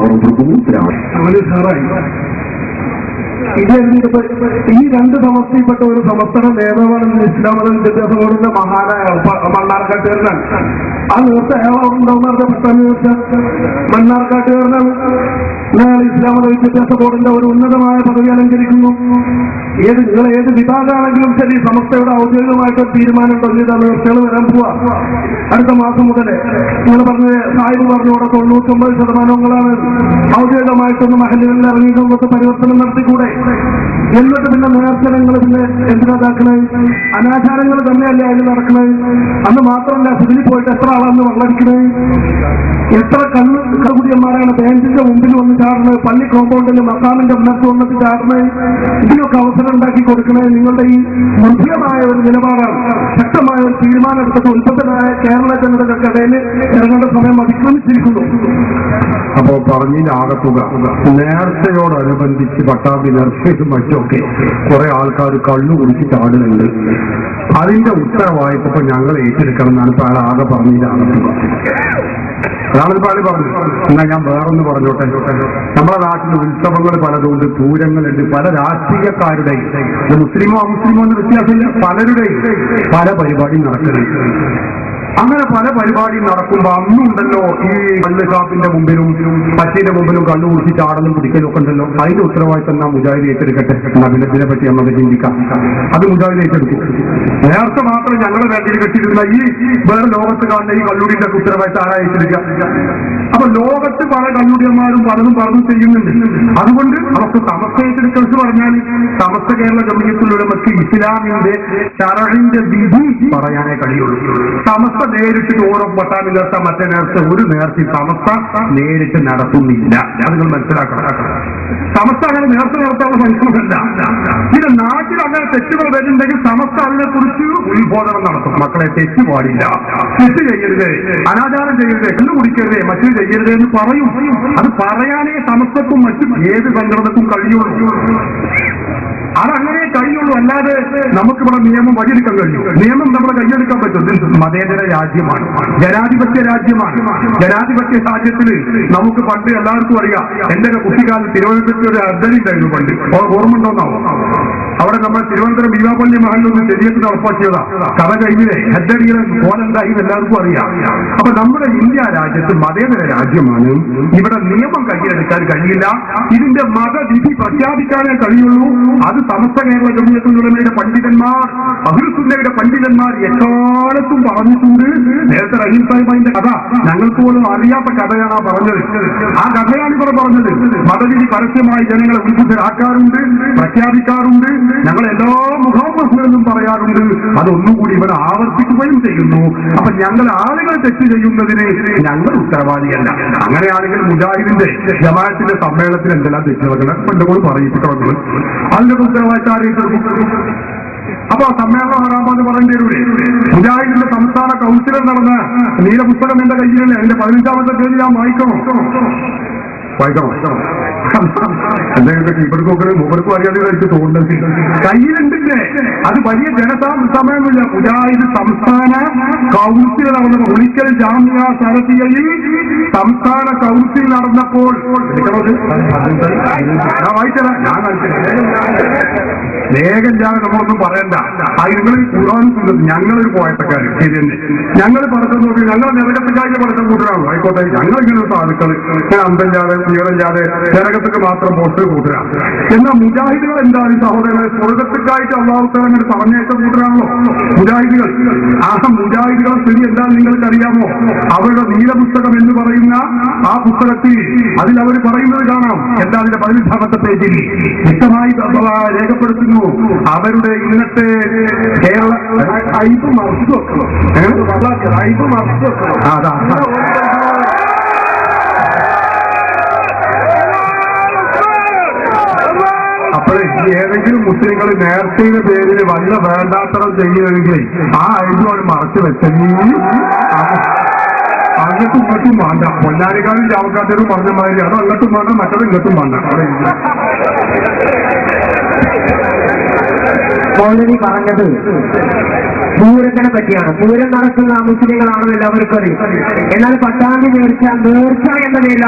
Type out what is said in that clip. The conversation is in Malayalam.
ഓർമ്മിപ്പിക്കുന്നു. ഈ രണ്ട് സമസ്തയിൽപ്പെട്ട ഒരു സമസ്തയുടെ നേതാവാണ് ഇസ്ലാം മത വിദ്യാഭ്യാസ ബോർഡിന്റെ മഹാനായ മണ്ണാർക്കാട്ടുകാരനാണ്. ആ നേരത്തെ അയാളുണ്ടാവുന്ന പെട്ടെന്ന് ചോദിച്ചാൽ മണ്ണാർക്കാട്ടുകാരനാണ്. ഇസ്ലാം മത വിദ്യാഭ്യാസ ബോർഡിന്റെ ഒരു ഉന്നതമായ പദവി അലങ്കരിക്കുന്നു. നിങ്ങൾ ഏത് വിഭാഗമാണെങ്കിലും ശരി, സമസ്തയുടെ ഔദ്യോഗികമായിട്ടൊരു തീരുമാനം ഉണ്ടോ? നേർച്ചകൾ വരാൻ പോവാ അടുത്ത മാസം മുതലേ. നിങ്ങൾ പറഞ്ഞ സാഹിബ് പറഞ്ഞോടെ 99% ഔദ്യോഗികമായിട്ടൊന്ന് മഹല്ലുകളിൽ ഇറങ്ങിയിട്ട് പരിവർത്തനം നടത്തിക്കൂടെ? എന്നിട്ട് പിന്നെ നേർച്ചനങ്ങൾ പിന്നെ എന്തിനാതാക്കണേ? അനാചാരങ്ങൾ തന്നെയല്ലേ അതിൽ നടക്കണേ? അന്ന് മാത്രമല്ല, സിവിലിൽ പോയിട്ട് എത്ര ആളാന്ന് വെള്ളടിക്കണേ? എത്ര കള്ളുകുടിയന്മാരാണ് ബാങ്കിന്റെ മുമ്പിൽ വന്ന് ചാടുന്നത്, പള്ളി കോമ്പൗണ്ടിൽ മക്കാമിന്റെ മുന്നത്ത് വന്നിട്ട് ചാടുന്നത്? ഇതിനൊക്കെ അവസരം ഉണ്ടാക്കി കൊടുക്കണേ. നിങ്ങളുടെ ഈ മൃദുലമായ ഒരു നിലപാടാണ്. ശക്തമായ ഒരു തീരുമാനം എടുത്തിട്ട് ഉൽപ്പന്നമായ കേരള ജനതകൾക്കിടയിൽ ഇറങ്ങേണ്ട സമയം അതിക്രമിച്ചിരിക്കുന്നു. അപ്പോ പറഞ്ഞതിനാകത്തുക നേർച്ചയോടനുബന്ധിച്ച് പട്ടാമ്പി നേർച്ചയും മറ്റുമൊക്കെ കുറെ ആൾക്കാർ കള്ളു കുടിച്ച് ചാടുന്നുണ്ട്. അതിന്റെ ഉത്തരവാദിത്തം ഞങ്ങൾ ഏറ്റെടുക്കണം എന്നാണ് ഇപ്പൊ അയാൾ ആകെ പറഞ്ഞതിനാകത്തുക. അതാണിപ്പോ ആള് പറഞ്ഞു. എന്നാ ഞാൻ വേറൊന്ന് പറഞ്ഞോട്ടെ. നമ്മുടെ നാട്ടിൽ ഉത്സവങ്ങൾ പലതുണ്ട്, പൂരങ്ങളുണ്ട്. പല രാഷ്ട്രീയക്കാരുടെയും, മുസ്ലിമോ അമുസ്ലിമോ എന്ന് വ്യത്യാസമില്ല, പലരുടെയും പല പരിപാടി നടക്കുന്നുണ്ട്. അങ്ങനെ പല പരിപാടി നടക്കുമ്പോ അന്നുണ്ടല്ലോ ഈ കള്ള് ഷാപ്പിന്റെ മുമ്പിലും പച്ചയുടെ മുമ്പിലും കള്ളു കുടിച്ച് ചാടലും പിടിക്കലും ഒക്കെ ഉണ്ടല്ലോ. അതിന്റെ ഉത്തരവാദിത്തം നാം മുജാഹിദ് ഏറ്റെടുക്കട്ടെ. ഇതിനെ പറ്റി നമുക്ക് ചിന്തിക്കാം. അത് മുജാഹിദ് ഏറ്റെടുക്കും. നേരത്തെ മാത്രം ഞങ്ങളുടെ വേണ്ടി കെട്ടിയിരുന്ന ഈ വേറെ ലോകത്ത് കാണുന്ന ഈ കള്ളുടിന്റെ ഉത്തരവാദിത്തം ആരാ ഏറ്റെടുക്കുക? അപ്പൊ ലോകത്ത് പല കള്ളുടിയന്മാരും പലതും ചെയ്യുന്നുണ്ട്. അതുകൊണ്ട് അവർക്ക് സമസ്ത ഏറ്റെടുക്കൽ പറഞ്ഞാൽ സമസ്ത കേരള ജംഇയ്യത്തുൽ ഇസ്ലാമിന്റെ ശറഇന്റെ വിധി പറയാനേ കഴിയുള്ളൂ. സമസ്ത നേരിട്ട് ഓരോ പട്ടാമില്ലാത്ത മറ്റേ നേർച്ച ഒരു നേർച്ച സമസ്ത നേരിട്ട് നടത്തുന്നില്ല. അത് നിങ്ങൾ മനസ്സിലാക്കണം. സമസ്ത അങ്ങനെ നേർച്ച നടത്താനുള്ള സംഘമല്ല. പിന്നെ നാട്ടിൽ അങ്ങനെ തെറ്റുകൾ വരുന്നുണ്ടെങ്കിൽ സമസ്ത അതിനെ കുറിച്ച് ഉത്ബോധനം നടത്തും. മക്കളെ തെറ്റ് പാടില്ല, തെറ്റ് ചെയ്യരുത്, അനാചാരം ചെയ്യരുത്, കള്ളു കുടിക്കരുത്, മറ്റു ചെയ്യരുത് എന്ന് പറയും. അത് പറയാനേ സമസ്തക്കും മറ്റും ഏത് സംഘടനക്കും കഴിയുള്ളൂ. അതങ്ങനെ കഴിയുള്ളൂ. അല്ലാതെ നമുക്കിവിടെ നിയമം വഴിയെടുക്കാൻ കഴിയും. നിയമം നമ്മളെ കൈയെടുക്കാൻ പറ്റും. മതേതര രാജ്യമാണ്, ജനാധിപത്യ രാജ്യമാണ്. ജനാധിപത്യ രാജ്യത്തിൽ നമുക്ക് പണ്ട് എല്ലാവർക്കും അറിയാം. എന്റെ കുട്ടിക്കാലത്ത് തിരുവനന്തപുരത്ത് ഒരു അർദ്ധനി ഉണ്ടായിരുന്നു പണ്ട്. ഓർമ്മ ഉണ്ടോന്നാവും. അവിടെ നമ്മൾ തിരുവനന്തപുരം ബീവാപ്പള്ളി മഹലിലൊന്ന് ശരിയത്ത് നടപ്പാക്കിയതാ. കഥ കഴിഞ്ഞില്ലേ ഹെഡടിയുടെ പോലെന്തായി എല്ലാവർക്കും അറിയാം. അപ്പൊ നമ്മുടെ ഇന്ത്യ രാജ്യത്ത് മതേതര രാജ്യമാണ്. ഇവിടെ നിയമം കൈയ്യിലെടുക്കാൻ കഴിയില്ല. ഇതിന്റെ മതവിധി പ്രഖ്യാപിക്കാനേ കഴിയുള്ളൂ. അത് സമസ്ത കേരള ജംഇയ്യത്തുൽ ഉലമയുടെ പണ്ഡിതന്മാർ, അഹ്ലുസുന്നയുടെ പണ്ഡിതന്മാർ എക്കാലത്തും പറഞ്ഞിട്ടുണ്ട്. നേരത്തെ റഹീം സാഹിബിന്റെ കഥ ഞങ്ങൾക്ക് പോലും അറിയാത്ത കഥയാണ് പറഞ്ഞത്. ആ കഥയാണ് ഇവർ പറഞ്ഞത്. മതവിധി പരസ്യമായി ജനങ്ങളെ ഉത്ബുദ്ധരാക്കാറുണ്ട്, പ്രഖ്യാപിക്കാറുണ്ട്. ഞങ്ങൾ എല്ലാ മുഖാമുഖങ്ങളിലും പറയാറുണ്ട്. അതൊന്നുകൂടി ഇവിടെ ആവർത്തിക്കുകയും ചെയ്യുന്നു. അപ്പൊ ഞങ്ങൾ ആളുകൾ തെറ്റ് ചെയ്യുന്നതിന് ഞങ്ങൾ ഉത്തരവാദിയല്ല. അങ്ങനെയാണെങ്കിൽ മുജാഹിദിന്റെ ജമാഅത്തിന്റെ സമ്മേളനത്തിൽ എന്തെല്ലാം തെറ്റുകൾ പണ്ടുകൂടി പറയിപ്പിക്കണം. അതിന്റെ ഉത്തരവാദിത്തം അറിയിച്ചു. അപ്പൊ സമ്മേളനം ആറാമെന്ന് പറയേണ്ടി വരൂലേ? മുജാഹിദിന്റെ സംസ്ഥാന കൗൺസിലർ നടന്ന നീലപുസ്തകം എന്റെ കയ്യിലല്ലേ? അതിന്റെ 15ാമത്തെ പേര് ഞാൻ വായിക്കണം. ഇവർക്കൊക്കെ മൂവർക്കും അറിയാതെ എനിക്ക് തോന്നുന്നത് കയ്യിലുണ്ടില്ലേ? അത് വലിയ ജനസമയമില്ല. മുജാഹിദ് സംസ്ഥാന കൗൺസിൽ നടന്ന ഉളിക്കൽ ജാമിഅ സലഫിയയിൽ സംസ്ഥാന കൗൺസിൽ നടന്നപ്പോൾ ഞാൻ വായിച്ചതാ. ഞാൻ വേഗം ഞാൻ നമ്മളൊന്നും പറയണ്ട. നിങ്ങൾ ഖുർആൻ ഞങ്ങളൊരു പോയത്തക്കാർ ശരി തന്നെ. ഞങ്ങൾ പഠിത്തം നോക്കി ഞങ്ങൾ നിറകത്തക്കാരുടെ പഠിത്തം കൂട്ടരാണോ? ആയിക്കോട്ടെ. ഞങ്ങൾ ഇങ്ങനെ സാധുക്കൾ അന്തല്ലാതെ തീരല്ലാതെ നരകത്തേക്ക് മാത്രം പോസ്റ്റ് കൂട്ടരാണ്. എന്നാൽ മുജാഹിദുകൾ എന്താണ് സഹോദരങ്ങളെ? സ്വർഗത്തേക്കായിട്ട് അള്ളാഹു തആല അങ്ങനെ പറഞ്ഞേറ്റ കൂട്ടരാണല്ലോ മുജാഹിദുകൾ. ആ മുജാഹിദുകളെ സ്ഥിതി എന്താണെന്ന് നിങ്ങൾക്കറിയാമോ? അവരുടെ നീലപുസ്തകം എന്ന് പറയുന്ന ആ പുസ്തകത്തിൽ അതിൽ അവർ പറയുന്നത് കാണാം. എന്താ അതിന്റെ 15ാമത്തെ പേജിൽ വ്യക്തമായി രേഖപ്പെടുത്തുന്നു. അവരുടെ ഇന്നത്തെ കേരള അയ്പ് മറച്ചു വെക്കണം. അയ്പ് മറച്ചു വെക്കണം. അപ്പോഴേ ഏതെങ്കിലും മുസ്ലിങ്ങൾ നേർച്ചയുടെ പേരിൽ വല്ല വേണ്ടാത്തരം ചെയ്യുമെങ്കിൽ ആ അയ്പാണ് മറച്ചു വെച്ചെങ്കിൽ അങ്ങോട്ടും ഇങ്ങോട്ടും വേണ്ട. പൊന്നാരിക്കാരും ചാവക്കാട്ടരും പറഞ്ഞ മാതിരി അത് അങ്ങോട്ടും വേണ്ട, മറ്റത് ഇങ്ങോട്ടും വേണ്ട. മൗലവി പറഞ്ഞത് പൂരത്തിനെ പറ്റിയാണ്. പൂരം നടത്തുന്ന മുസ്ലിങ്ങളാണെന്ന് എല്ലാവർക്കും അറിയും. എന്നാൽ പട്ടാമ്പി നേർച്ച എന്ന പേരിൽ